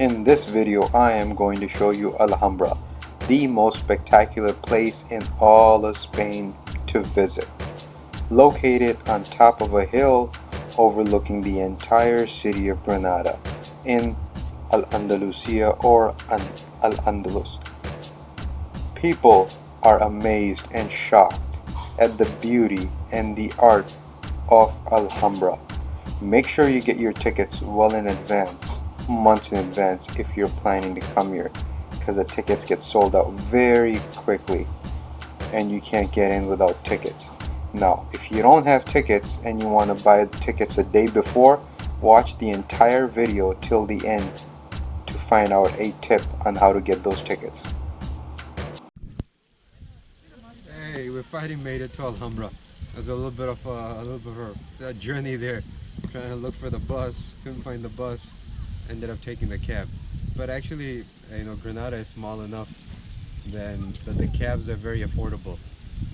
In this video, I am going to show you Alhambra, the most spectacular place in all of Spain to visit. Located on top of a hill overlooking the entire city of Granada in Al-Andalusia or Al-Andalus. People are amazed and shocked at the beauty and the art of Alhambra. Make sure you get your tickets well in advance, months in advance if you're planning to come here, because the tickets get sold out very quickly and you can't get in without tickets. Now, if you don't have tickets and you want to buy the tickets a day before, watch the entire video till the end to find out a tip on how to get those tickets. Hey, we finally made it to Alhambra. There's a little bit of a journey there, trying to look for the bus. Couldn't find the bus. Ended up taking the cab. But actually, Granada is small enough that the cabs are very affordable.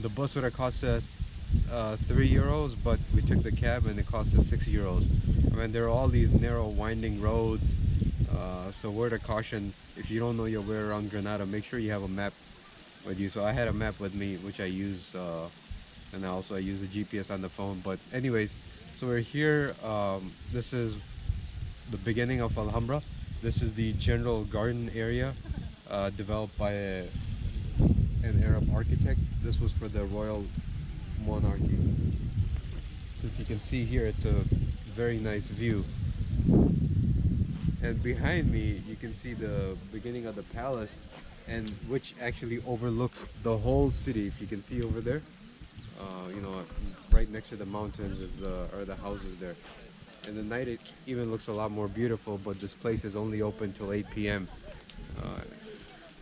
The bus would have cost us €3, but we took the cab and it cost us €6. I mean, there are all these narrow, winding roads. So word of caution: if you don't know your way around Granada, make sure you have a map with you. So I had a map with me, which I use, and also I use the GPS on the phone. But anyways, so we're here. This is the beginning of Alhambra. This is the general garden area developed by an Arab architect. This was for the royal monarchy. So if you can see here, it's a very nice view. And behind me, you can see the beginning of the palace, and which actually overlooks the whole city. If you can see over there, right next to the mountains are the houses there. In the night it even looks a lot more beautiful, but this place is only open till 8 p.m.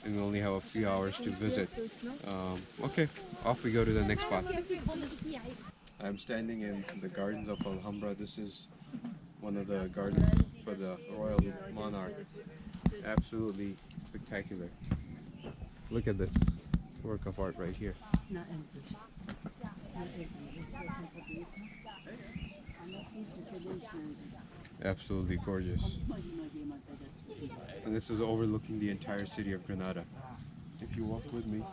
And we only have a few hours to visit. Okay, off we go to the next spot. I'm standing in the gardens of Alhambra. This is one of the gardens for the royal monarch. Absolutely spectacular. Look at this work of art right here. Absolutely gorgeous. And this is overlooking the entire city of Granada. If you walk with me,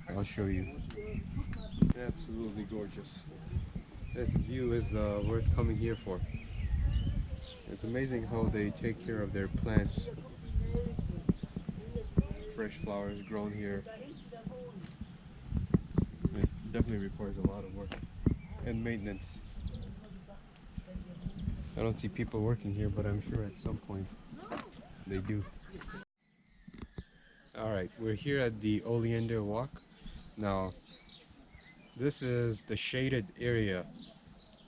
I'll show you. Absolutely gorgeous. This view is worth coming here for. It's amazing how they take care of their plants. Fresh flowers grown here. It definitely requires a lot of work and maintenance. I don't see people working here, but I'm sure at some point they do. Alright, we're here at the Oleander Walk. Now, this is the shaded area,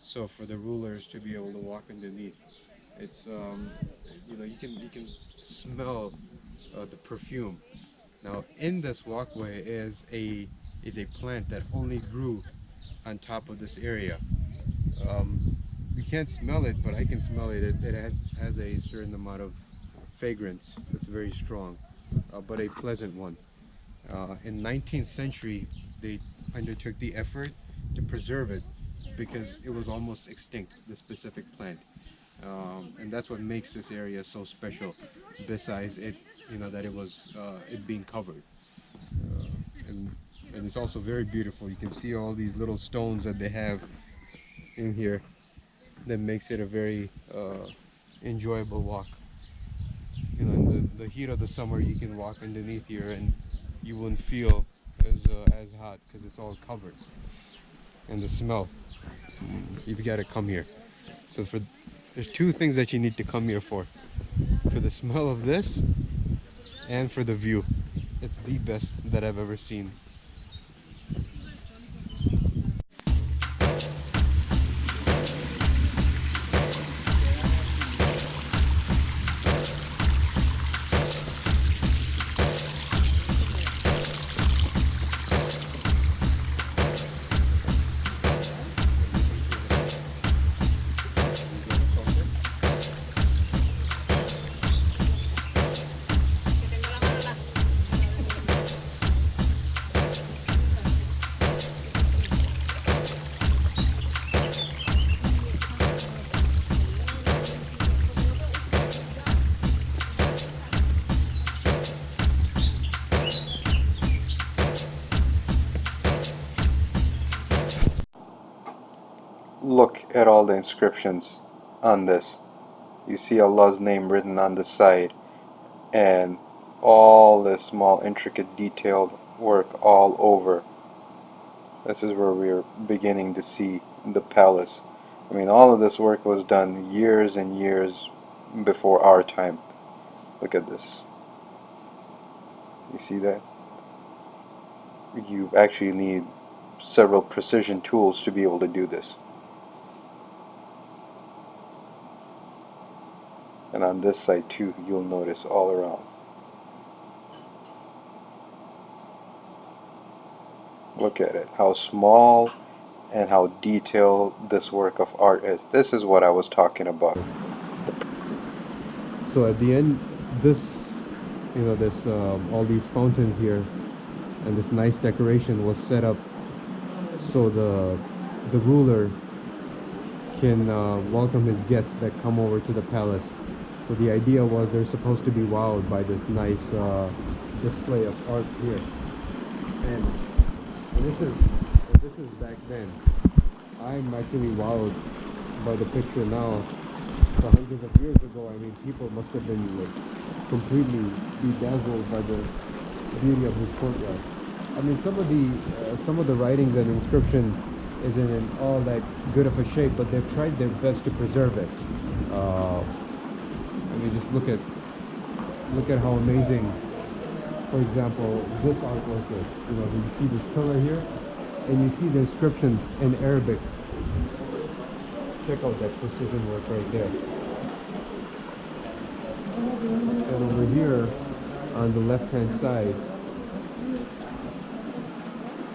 so for the rulers to be able to walk underneath. It's you can smell the perfume. Now, in this walkway is a plant that only grew on top of this area. You can't smell it, but I can smell it. It has a certain amount of fragrance that's very strong, but a pleasant one. In 19th century, they undertook the effort to preserve it because it was almost extinct, the specific plant. And that's what makes this area so special, besides it, that it was it being covered. And it's also very beautiful. You can see all these little stones that they have in here that makes it a very enjoyable walk. In the heat of the summer, you can walk underneath here and you wouldn't feel as hot because it's all covered. And the smell, you've got to come here. So there's two things that you need to come here for the smell of this and for the view. It's the best that I've ever seen. Look at all the inscriptions on this. You see Allah's name written on the side, and all this small intricate detailed work all over. This is where we're beginning to see the palace. I mean, all of this work was done years and years before our time. Look at this. You see that? You actually need several precision tools to be able to do this. And on this side too, you'll notice all around. Look at it, how small and how detailed this work of art is. This is what I was talking about. So at the end, this, this all these fountains here, and this nice decoration was set up so the ruler can welcome his guests that come over to the palace. So the idea was they're supposed to be wowed by this nice display of art here. And this is back then. I'm actually wowed by the picture now. So hundreds of years ago, I mean, people must have been like completely bedazzled by the beauty of this courtyard. I mean, some of the writings and inscription isn't in all that good of a shape, but they've tried their best to preserve it. I mean, just look at how amazing, for example, this artwork is. You see this pillar here, and you see the inscriptions in Arabic. Check out that precision work right there. And over here, on the left-hand side,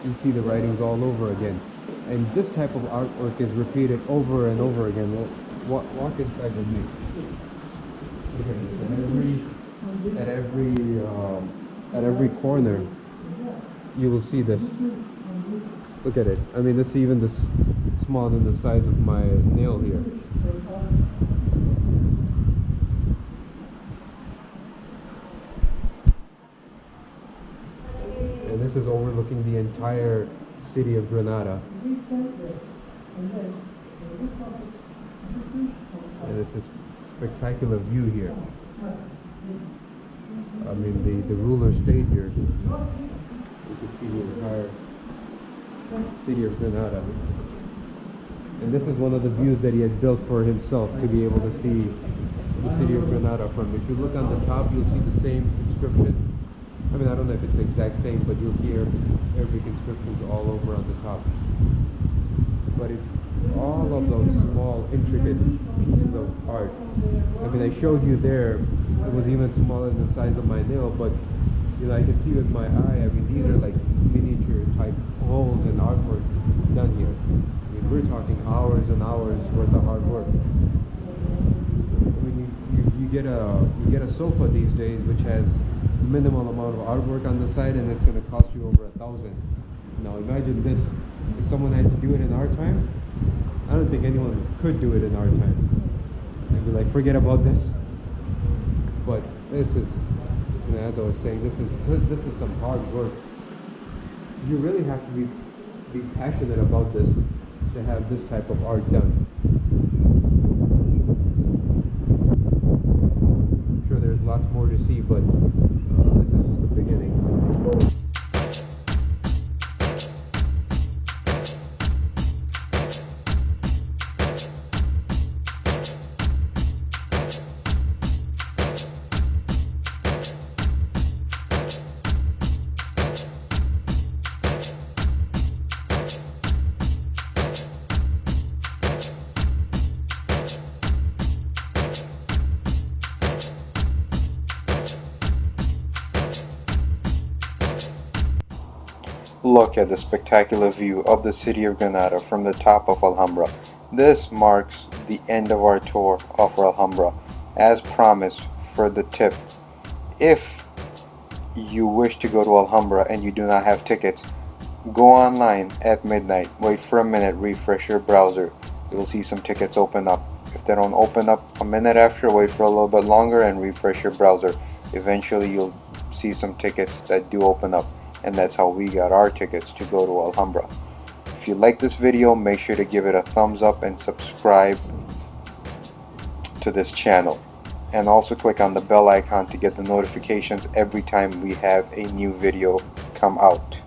you see the writings all over again. And this type of artwork is repeated over and over again. Walk inside with me. At every corner, you will see this. Look at it. I mean, it's even this smaller than the size of my nail here. And this is overlooking the entire city of Granada. And this is spectacular view here. I mean, the ruler stayed here. You can see the entire city of Granada. And this is one of the views that he had built for himself to be able to see the city of Granada from. If you look on the top, you'll see the same inscription. I mean, I don't know if it's the exact same, but you'll see Arabic inscriptions all over on the top. But if all of those small, intricate pieces of art, I mean, I showed you there, it was even smaller than the size of my nail, but I can see with my eye, I mean, these are like miniature type holes and artwork done here. I mean, we're talking hours and hours worth of hard work. I mean, you get a sofa these days which has minimal amount of artwork on the side, and it's going to cost you over $1,000. Now imagine this, if someone had to do it in our time, I don't think anyone could do it in our time. They'd be like, forget about this. But this is, as I was saying, this is some hard work. You really have to be passionate about this to have this type of art done. I'm sure there's lots more to see, but this is just the beginning. Look at the spectacular view of the city of Granada from the top of Alhambra. This marks the end of our tour of Alhambra. As promised, for the tip, if you wish to go to Alhambra and you do not have tickets, go online at midnight, wait for a minute, refresh your browser. You'll see some tickets open up. If they don't open up a minute after, wait for a little bit longer and refresh your browser. Eventually you'll see some tickets that do open up. And that's how we got our tickets to go to Alhambra. If you like this video, make sure to give it a thumbs up and subscribe to this channel. And also click on the bell icon to get the notifications every time we have a new video come out.